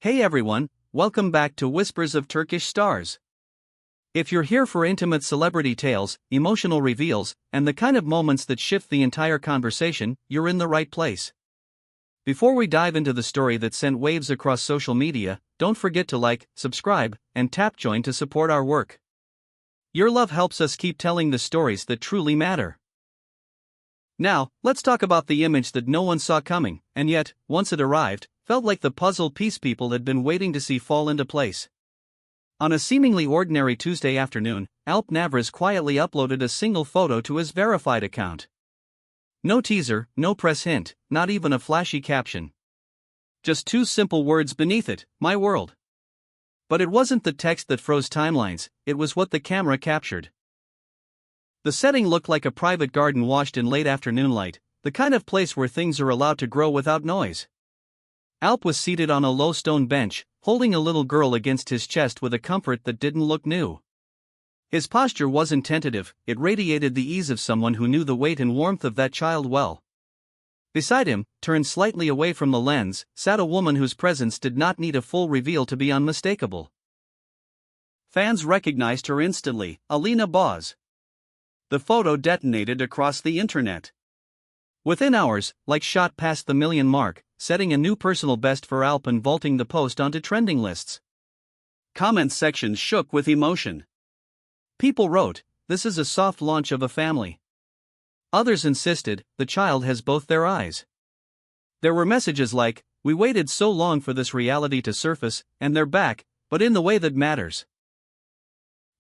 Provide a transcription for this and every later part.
Hey everyone, welcome back to Whispers of Turkish Stars. If you're here for intimate celebrity tales, emotional reveals, and the kind of moments that shift the entire conversation, you're in the right place. Before we dive into the story that sent waves across social media, don't forget to like, subscribe, and tap join to support our work. Your love helps us keep telling the stories that truly matter. Now, let's talk about the image that no one saw coming, and yet, once it arrived, felt like the puzzle piece people had been waiting to see fall into place. On a seemingly ordinary Tuesday afternoon, Alp Navras quietly uploaded a single photo to his verified account. No teaser, no press hint, not even a flashy caption. Just two simple words beneath it: my world. But it wasn't the text that froze timelines, it was what the camera captured. The setting looked like a private garden washed in late afternoon light, the kind of place where things are allowed to grow without noise. Alp was seated on a low stone bench, holding a little girl against his chest with a comfort that didn't look new. His posture wasn't tentative, it radiated the ease of someone who knew the weight and warmth of that child well. Beside him, turned slightly away from the lens, sat a woman whose presence did not need a full reveal to be unmistakable. Fans recognized her instantly: Alina. The photo detonated across the internet. Within hours, likes shot past the million mark, setting a new personal best for Alp and vaulting the post onto trending lists. Comment sections shook with emotion. People wrote, "This is a soft launch of a family." Others insisted, "The child has both their eyes." There were messages like, "We waited so long for this reality to surface, and they're back, but in the way that matters."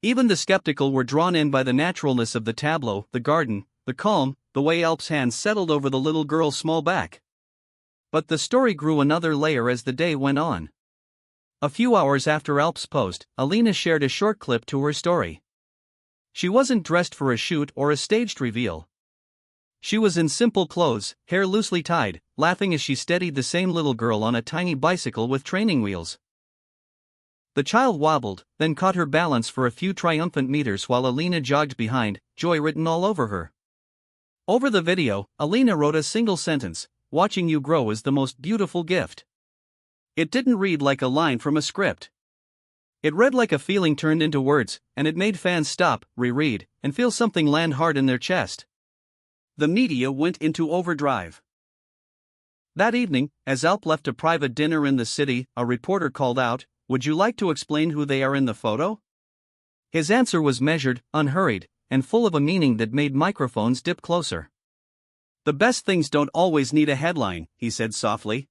Even the skeptical were drawn in by the naturalness of the tableau, the garden, the calm, the way Alp's hands settled over the little girl's small back. But the story grew another layer as the day went on. A few hours after Alp's post, Alina shared a short clip to her story. She wasn't dressed for a shoot or a staged reveal. She was in simple clothes, hair loosely tied, laughing as she steadied the same little girl on a tiny bicycle with training wheels. The child wobbled, then caught her balance for a few triumphant meters while Alina jogged behind, joy written all over her. Over the video, Alina wrote a single sentence: "Watching you grow is the most beautiful gift." It didn't read like a line from a script. It read like a feeling turned into words, and it made fans stop, reread, and feel something land hard in their chest. The media went into overdrive. That evening, as Alp left a private dinner in the city, a reporter called out, "Would you like to explain who they are in the photo?" His answer was measured, unhurried, and full of a meaning that made microphones dip closer. "The best things don't always need a headline," he said softly.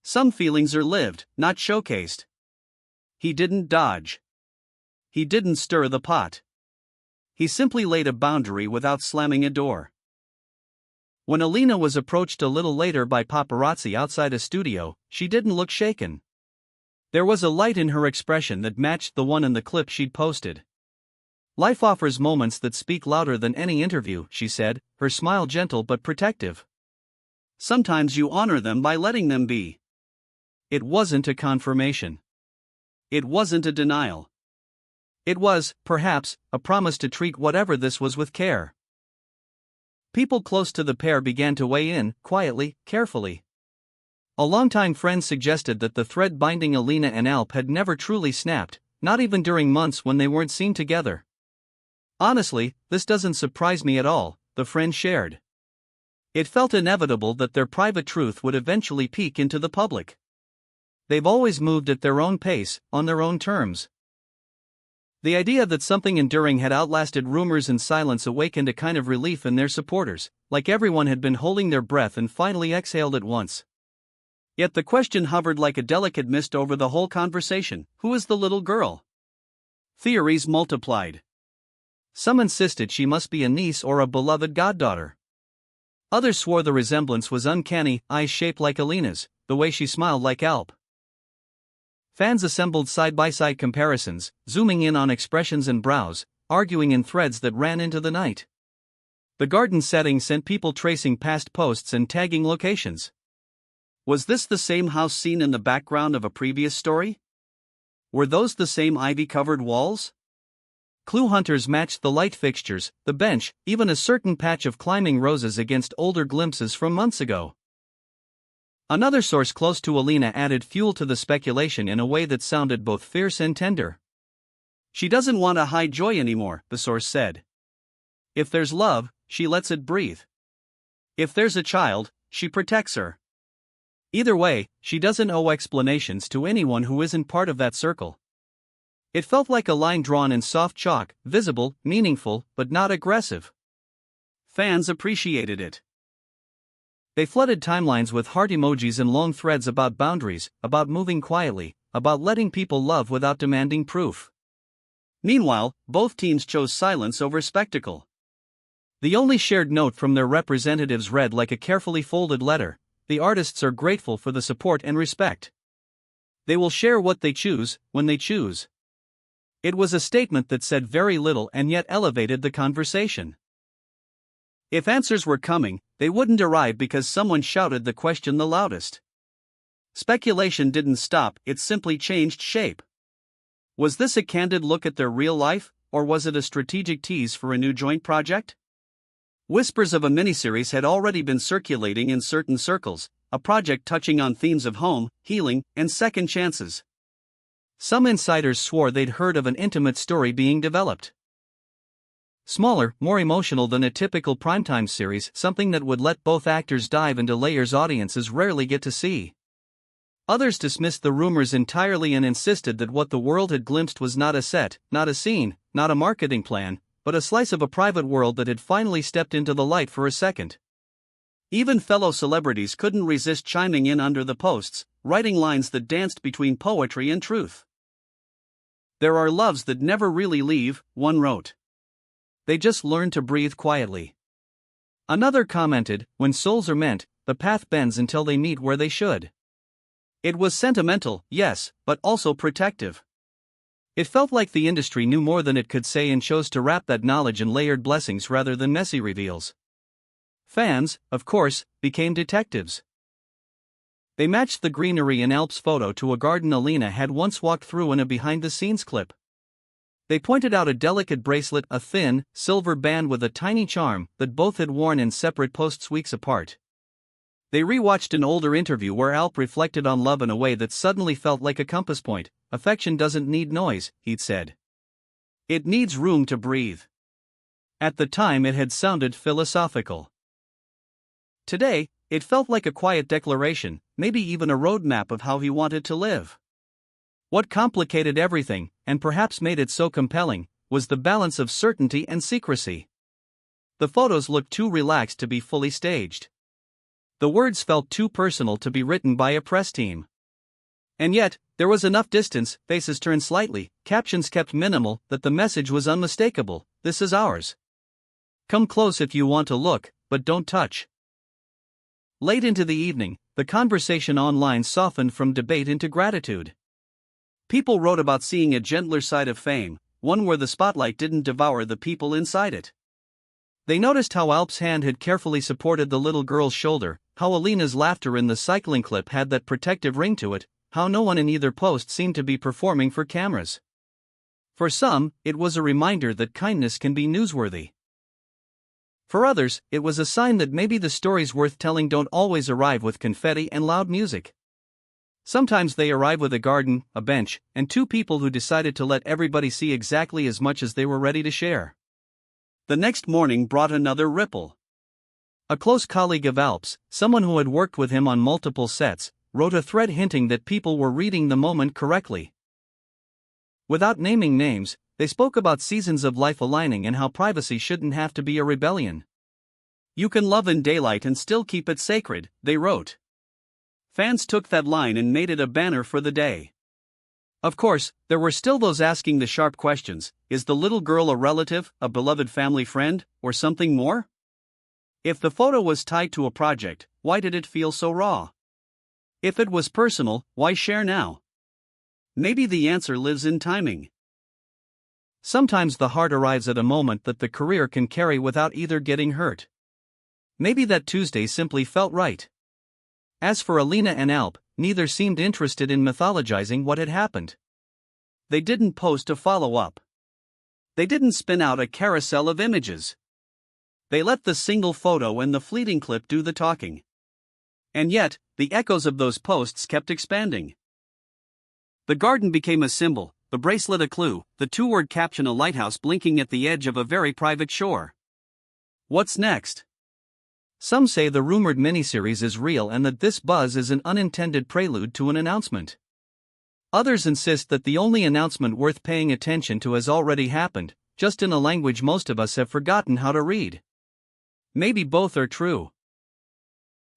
"Some feelings are lived, not showcased." He didn't dodge. He didn't stir the pot. He simply laid a boundary without slamming a door. When Alina was approached a little later by paparazzi outside a studio, she didn't look shaken. There was a light in her expression that matched the one in the clip she'd posted. "Life offers moments that speak louder than any interview," she said, her smile gentle but protective. "Sometimes you honor them by letting them be." It wasn't a confirmation. It wasn't a denial. It was, perhaps, a promise to treat whatever this was with care. People close to the pair began to weigh in, quietly, carefully. A longtime friend suggested that the thread binding Alina and Alp had never truly snapped, not even during months when they weren't seen together. "Honestly, this doesn't surprise me at all," the friend shared. It felt inevitable that their private truth would eventually peek into the public. They've always moved at their own pace, on their own terms. The idea that something enduring had outlasted rumors and silence awakened a kind of relief in their supporters, like everyone had been holding their breath and finally exhaled at once. Yet the question hovered like a delicate mist over the whole conversation: who is the little girl? Theories multiplied. Some insisted she must be a niece or a beloved goddaughter. Others swore the resemblance was uncanny: eyes shaped like Alina's, the way she smiled like Alp. Fans assembled side-by-side comparisons, zooming in on expressions and brows, arguing in threads that ran into the night. The garden setting sent people tracing past posts and tagging locations. Was this the same house seen in the background of a previous story? Were those the same ivy-covered walls? Clue hunters matched the light fixtures, the bench, even a certain patch of climbing roses against older glimpses from months ago. Another source close to Alina added fuel to the speculation in a way that sounded both fierce and tender. "She doesn't want to hide joy anymore," the source said. "If there's love, she lets it breathe. If there's a child, she protects her. Either way, she doesn't owe explanations to anyone who isn't part of that circle." It felt like a line drawn in soft chalk, visible, meaningful, but not aggressive. Fans appreciated it. They flooded timelines with heart emojis and long threads about boundaries, about moving quietly, about letting people love without demanding proof. Meanwhile, both teams chose silence over spectacle. The only shared note from their representatives read like a carefully folded letter: "The artists are grateful for the support and respect. They will share what they choose, when they choose." It was a statement that said very little and yet elevated the conversation. If answers were coming, they wouldn't arrive because someone shouted the question the loudest. Speculation didn't stop, it simply changed shape. Was this a candid look at their real life, or was it a strategic tease for a new joint project? Whispers of a miniseries had already been circulating in certain circles, a project touching on themes of home, healing, and second chances. Some insiders swore they'd heard of an intimate story being developed. Smaller, more emotional than a typical primetime series, something that would let both actors dive into layers audiences rarely get to see. Others dismissed the rumors entirely and insisted that what the world had glimpsed was not a set, not a scene, not a marketing plan, but a slice of a private world that had finally stepped into the light for a second. Even fellow celebrities couldn't resist chiming in under the posts, writing lines that danced between poetry and truth. "There are loves that never really leave," one wrote. "They just learn to breathe quietly." Another commented, "When souls are meant, the path bends until they meet where they should." It was sentimental, yes, but also protective. It felt like the industry knew more than it could say and chose to wrap that knowledge in layered blessings rather than messy reveals. Fans, of course, became detectives. They matched the greenery in Alp's photo to a garden Alina had once walked through in a behind-the-scenes clip. They pointed out a delicate bracelet, a thin, silver band with a tiny charm, that both had worn in separate posts weeks apart. They rewatched an older interview where Alp reflected on love in a way that suddenly felt like a compass point. "Affection doesn't need noise," he'd said. "It needs room to breathe." At the time it had sounded philosophical. Today, it felt like a quiet declaration, maybe even a roadmap of how he wanted to live. What complicated everything, and perhaps made it so compelling, was the balance of certainty and secrecy. The photos looked too relaxed to be fully staged. The words felt too personal to be written by a press team. And yet, there was enough distance, faces turned slightly, captions kept minimal, that the message was unmistakable: "This is ours. Come close if you want to look, but don't touch." Late into the evening, the conversation online softened from debate into gratitude. People wrote about seeing a gentler side of fame, one where the spotlight didn't devour the people inside it. They noticed how Alp's hand had carefully supported the little girl's shoulder, how Alina's laughter in the cycling clip had that protective ring to it, how no one in either post seemed to be performing for cameras. For some, it was a reminder that kindness can be newsworthy. For others, it was a sign that maybe the stories worth telling don't always arrive with confetti and loud music. Sometimes they arrive with a garden, a bench, and two people who decided to let everybody see exactly as much as they were ready to share. The next morning brought another ripple. A close colleague of Alp's, someone who had worked with him on multiple sets, wrote a thread hinting that people were reading the moment correctly. Without naming names, they spoke about seasons of life aligning and how privacy shouldn't have to be a rebellion. "You can love in daylight and still keep it sacred," they wrote. Fans took that line and made it a banner for the day. Of course, there were still those asking the sharp questions: is the little girl a relative, a beloved family friend, or something more? If the photo was tied to a project, why did it feel so raw? If it was personal, why share now? Maybe the answer lives in timing. Sometimes the heart arrives at a moment that the career can carry without either getting hurt. Maybe that Tuesday simply felt right. As for Alina and Alp, neither seemed interested in mythologizing what had happened. They didn't post a follow-up. They didn't spin out a carousel of images. They let the single photo and the fleeting clip do the talking. And yet, the echoes of those posts kept expanding. The garden became a symbol, the bracelet a clue, the two-word caption a lighthouse blinking at the edge of a very private shore. What's next? Some say the rumored miniseries is real and that this buzz is an unintended prelude to an announcement. Others insist that the only announcement worth paying attention to has already happened, just in a language most of us have forgotten how to read. Maybe both are true.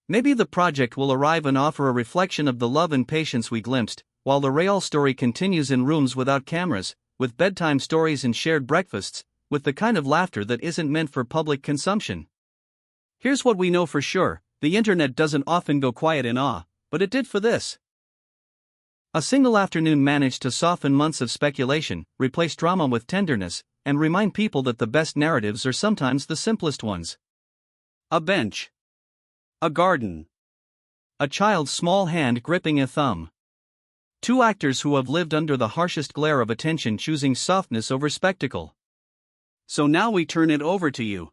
Maybe the project will arrive and offer a reflection of the love and patience we glimpsed, while the real story continues in rooms without cameras, with bedtime stories and shared breakfasts, with the kind of laughter that isn't meant for public consumption. Here's what we know for sure: the internet doesn't often go quiet in awe, but it did for this. A single afternoon managed to soften months of speculation, replace drama with tenderness, and remind people that the best narratives are sometimes the simplest ones. A bench. A garden. A child's small hand gripping a thumb. Two actors who have lived under the harshest glare of attention choosing softness over spectacle. So now we turn it over to you.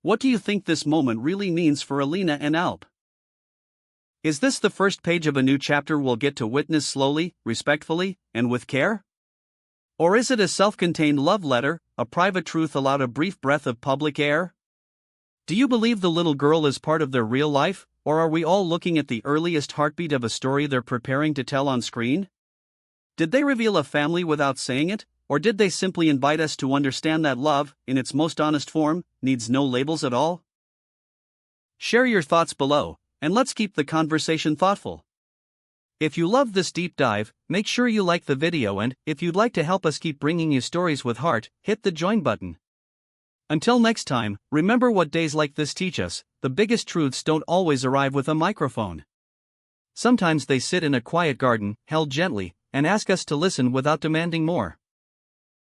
What do you think this moment really means for Alina and Alp? Is this the first page of a new chapter we'll get to witness slowly, respectfully, and with care? Or is it a self-contained love letter, a private truth allowed a brief breath of public air? Do you believe the little girl is part of their real life, or are we all looking at the earliest heartbeat of a story they're preparing to tell on screen? Did they reveal a family without saying it, or did they simply invite us to understand that love, in its most honest form, needs no labels at all? Share your thoughts below, and let's keep the conversation thoughtful. If you loved this deep dive, make sure you like the video, and if you'd like to help us keep bringing you stories with heart, hit the join button. Until next time, remember what days like this teach us: the biggest truths don't always arrive with a microphone. Sometimes they sit in a quiet garden, held gently, and ask us to listen without demanding more.